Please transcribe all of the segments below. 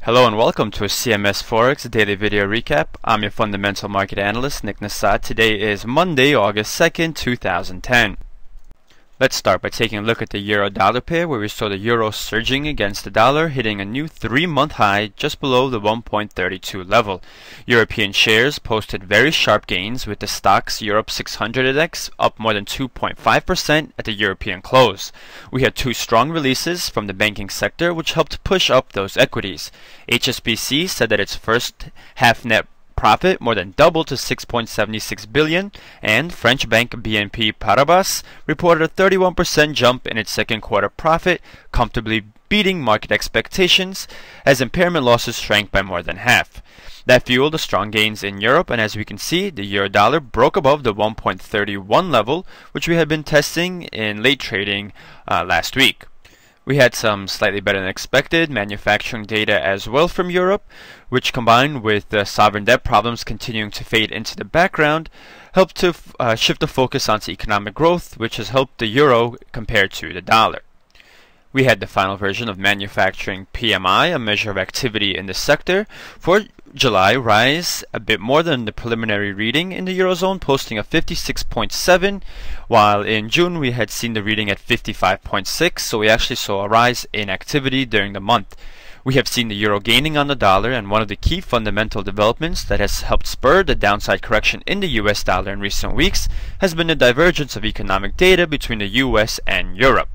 Hello and welcome to a CMS Forex daily video recap. I'm your fundamental market analyst, Nick Nassad. Today is Monday, August 2nd, 2010. Let's start by taking a look at the euro-dollar pair, where we saw the euro surging against the dollar, hitting a new 3-month high just below the 1.32 level. European shares posted very sharp gains, with the Stoxx Europe 600 index up more than 2.5% at the European close. We had two strong releases from the banking sector, which helped push up those equities. HSBC said that its first half net profit more than doubled to 6.76 billion, and French bank BNP Paribas reported a 31% jump in its second quarter profit, comfortably beating market expectations as impairment losses shrank by more than half. That fueled the strong gains in Europe, and as we can see, the euro-dollar broke above the 1.31 level, which we had been testing in late trading last week. We had some slightly better than expected manufacturing data as well from Europe, which combined with the sovereign debt problems continuing to fade into the background, helped to shift the focus onto economic growth, which has helped the euro compared to the dollar. We had the final version of manufacturing PMI, a measure of activity in the sector, for July rise a bit more than the preliminary reading in the Eurozone, posting a 56.7, while in June we had seen the reading at 55.6, so we actually saw a rise in activity during the month. We have seen the euro gaining on the dollar, and one of the key fundamental developments that has helped spur the downside correction in the US dollar in recent weeks has been the divergence of economic data between the US and Europe.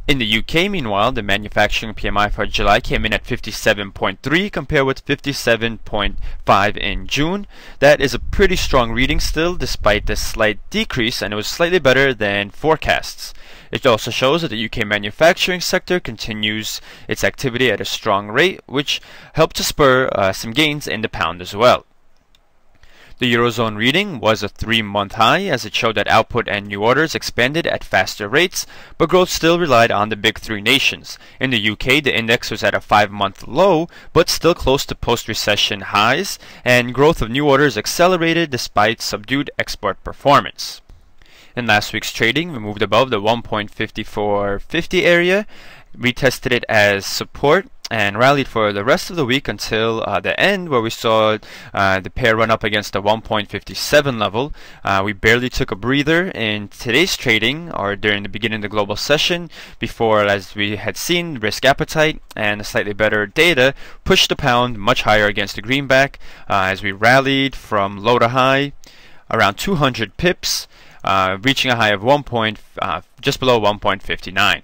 In the UK, meanwhile, the manufacturing PMI for July came in at 57.3 compared with 57.5 in June. That is a pretty strong reading still, despite the slight decrease, and it was slightly better than forecasts. It also shows that the UK manufacturing sector continues its activity at a strong rate, which helped to spur some gains in the pound as well. The Eurozone reading was a 3-month high, as it showed that output and new orders expanded at faster rates, but growth still relied on the big three nations. In the UK, the index was at a 5-month low, but still close to post-recession highs, and growth of new orders accelerated despite subdued export performance. In last week's trading, we moved above the 1.5450 area, retested it as support, and rallied for the rest of the week until the end, where we saw the pair run up against the 1.57 level. We barely took a breather in today's trading, or during the beginning of the global session, before, as we had seen, risk appetite and slightly better data pushed the pound much higher against the greenback, as we rallied from low to high around 200 pips, reaching a high of just below 1.59.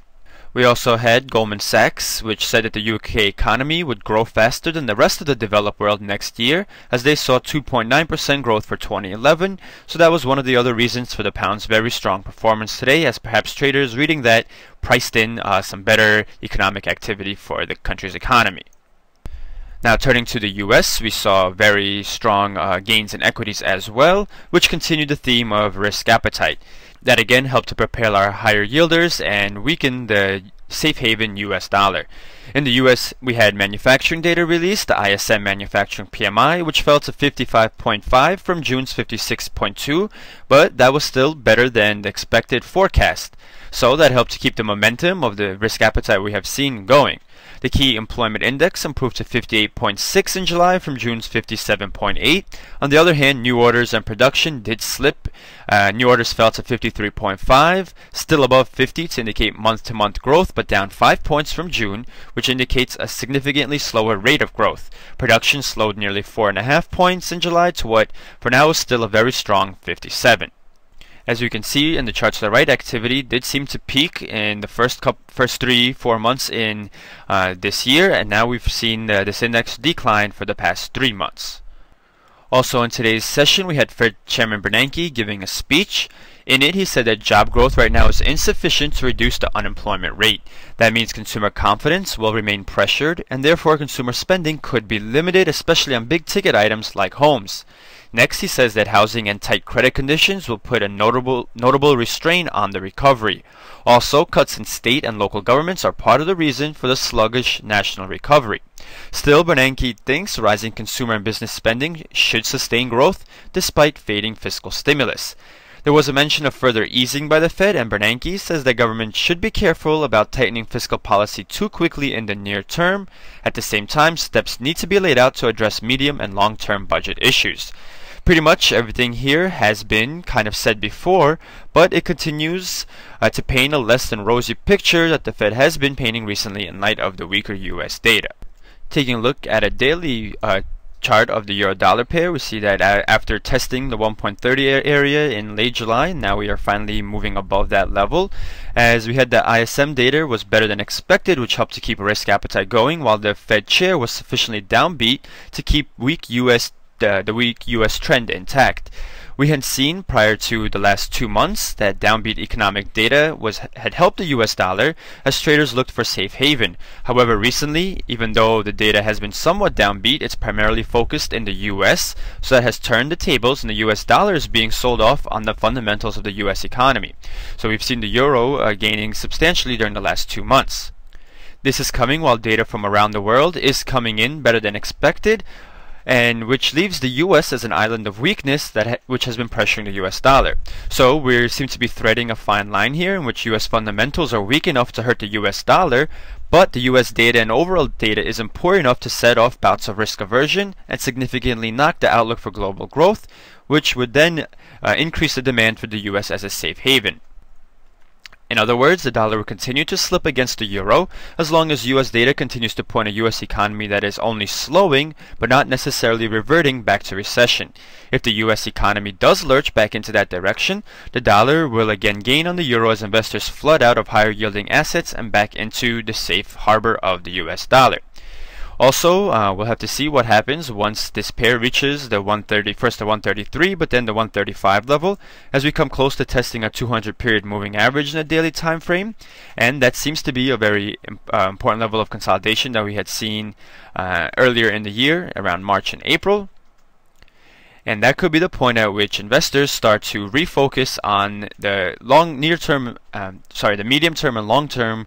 We also had Goldman Sachs, which said that the UK economy would grow faster than the rest of the developed world next year, as they saw 2.9% growth for 2011, so that was one of the other reasons for the pound's very strong performance today, as perhaps traders reading that priced in some better economic activity for the country's economy. Now turning to the US, we saw very strong gains in equities as well, which continued the theme of risk appetite. That again helped to propel our higher yielders and weaken the safe haven US dollar. In the US, we had manufacturing data released, the ISM manufacturing PMI, which fell to 55.5 from June's 56.2, but that was still better than the expected forecast. So that helped to keep the momentum of the risk appetite we have seen going. The key employment index improved to 58.6 in July from June's 57.8. On the other hand, new orders and production did slip. New orders fell to 53.5, still above 50 to indicate month-to-month growth, but down 5 points from June, which indicates a significantly slower rate of growth. Production slowed nearly 4.5 points in July to what, for now, is still a very strong 57. As you can see in the charts to the right, activity did seem to peak in the first 3-4 months in this year, and now we've seen this index decline for the past 3 months. Also in today's session, we had Fed Chairman Bernanke giving a speech. In it, he said that job growth right now is insufficient to reduce the unemployment rate. That means consumer confidence will remain pressured, and therefore consumer spending could be limited, especially on big-ticket items like homes. Next, he says that housing and tight credit conditions will put a notable restraint on the recovery. Also, cuts in state and local governments are part of the reason for the sluggish national recovery. Still, Bernanke thinks rising consumer and business spending should sustain growth despite fading fiscal stimulus. There was a mention of further easing by the Fed, and Bernanke says the government should be careful about tightening fiscal policy too quickly in the near term. At the same time, steps need to be laid out to address medium and long-term budget issues. Pretty much everything here has been kind of said before, but it continues to paint a less than rosy picture that the Fed has been painting recently in light of the weaker US data. Taking a look at a daily chart of the euro-dollar pair, we see that after testing the 1.30 area in late July, now we are finally moving above that level, as we had the ISM data was better than expected, which helped to keep risk appetite going, while the Fed chair was sufficiently downbeat to keep the weak US trend intact. We had seen prior to the last 2 months that downbeat economic data had helped the US dollar as traders looked for safe haven. However, recently, even though the data has been somewhat downbeat, it's primarily focused in the US, so that has turned the tables and the US dollar is being sold off on the fundamentals of the US economy. So we've seen the euro gaining substantially during the last 2 months. This is coming while data from around the world is coming in better than expected, and which leaves the US as an island of weakness which has been pressuring the US dollar. So we seem to be threading a fine line here in which US fundamentals are weak enough to hurt the US dollar, but the US data and overall data isn't poor enough to set off bouts of risk aversion and significantly knock the outlook for global growth, which would then increase the demand for the US as a safe haven. In other words, the dollar will continue to slip against the euro as long as US data continues to point a US economy that is only slowing but not necessarily reverting back to recession. If the US economy does lurch back into that direction, the dollar will again gain on the euro as investors flood out of higher yielding assets and back into the safe harbor of the US dollar. Also, we'll have to see what happens once this pair reaches the 130, first the 133, but then the 135 level, as we come close to testing a 200 period moving average in a daily time frame, and that seems to be a very important level of consolidation that we had seen earlier in the year, around March and April. And that could be the point at which investors start to refocus on the the medium-term and long-term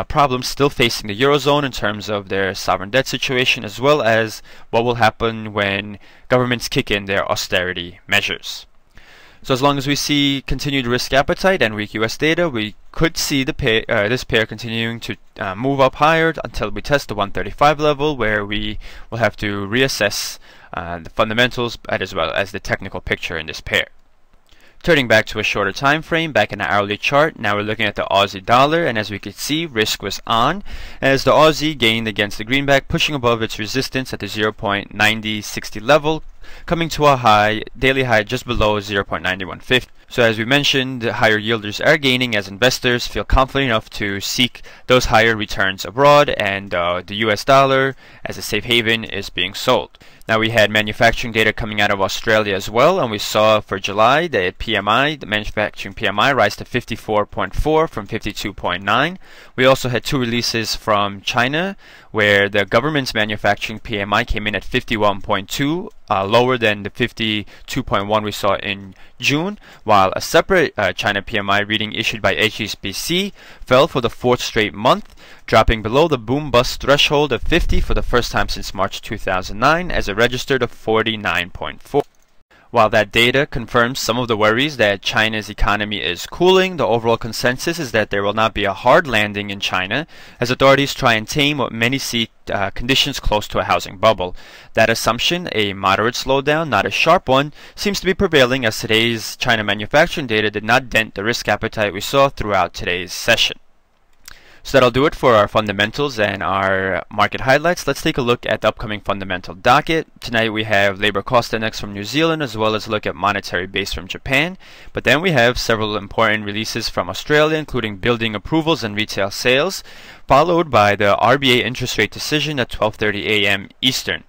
problems still facing the Eurozone in terms of their sovereign debt situation, as well as what will happen when governments kick in their austerity measures. So as long as we see continued risk appetite and weak US data, we could see this pair continuing to move up higher until we test the 135 level, where we will have to reassess the fundamentals as well as the technical picture in this pair. Turning back to a shorter time frame, back in the hourly chart, now we're looking at the Aussie dollar, and as we could see, risk was on as the Aussie gained against the greenback, pushing above its resistance at the 0.9060 level, coming to a daily high just below 0.9150. So as we mentioned, the higher yielders are gaining as investors feel confident enough to seek those higher returns abroad, and the US dollar as a safe haven is being sold. Now we had manufacturing data coming out of Australia as well, and we saw for July the PMI, the manufacturing PMI, rise to 54.4 from 52.9. We also had 2 releases from China, where the government's manufacturing PMI came in at 51.2, lower than the 52.1 we saw in June, while a separate China PMI reading issued by HSBC fell for the 4th straight month, dropping below the boom-bust threshold of 50 for the first time since March 2009, as it registered of 49.4. While that data confirms some of the worries that China's economy is cooling, the overall consensus is that there will not be a hard landing in China, as authorities try and tame what many see conditions close to a housing bubble. That assumption, a moderate slowdown, not a sharp one, seems to be prevailing, as today's China manufacturing data did not dent the risk appetite we saw throughout today's session. So that'll do it for our fundamentals and our market highlights. Let's take a look at the upcoming fundamental docket. Tonight we have labor cost index from New Zealand, as well as a look at monetary base from Japan. But then we have several important releases from Australia, including building approvals and retail sales, followed by the RBA interest rate decision at 12:30 a.m. Eastern.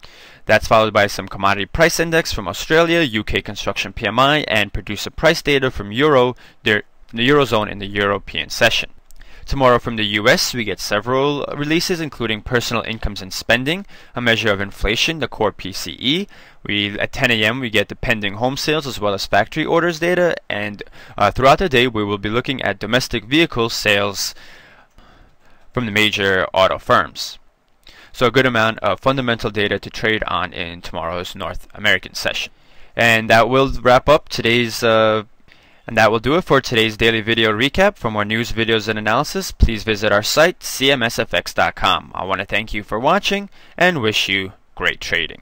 That's followed by some commodity price index from Australia, UK construction PMI, and producer price data from the Eurozone in the European session. Tomorrow from the US, we get several releases, including personal incomes and spending, a measure of inflation, the core PCE. At 10 a.m. we get the pending home sales as well as factory orders data, and throughout the day we will be looking at domestic vehicle sales from the major auto firms. So a good amount of fundamental data to trade on in tomorrow's North American session. And that will wrap up today's And that will do it for today's daily video recap. For more news, videos, and analysis, please visit our site, cmsfx.com. I want to thank you for watching and wish you great trading.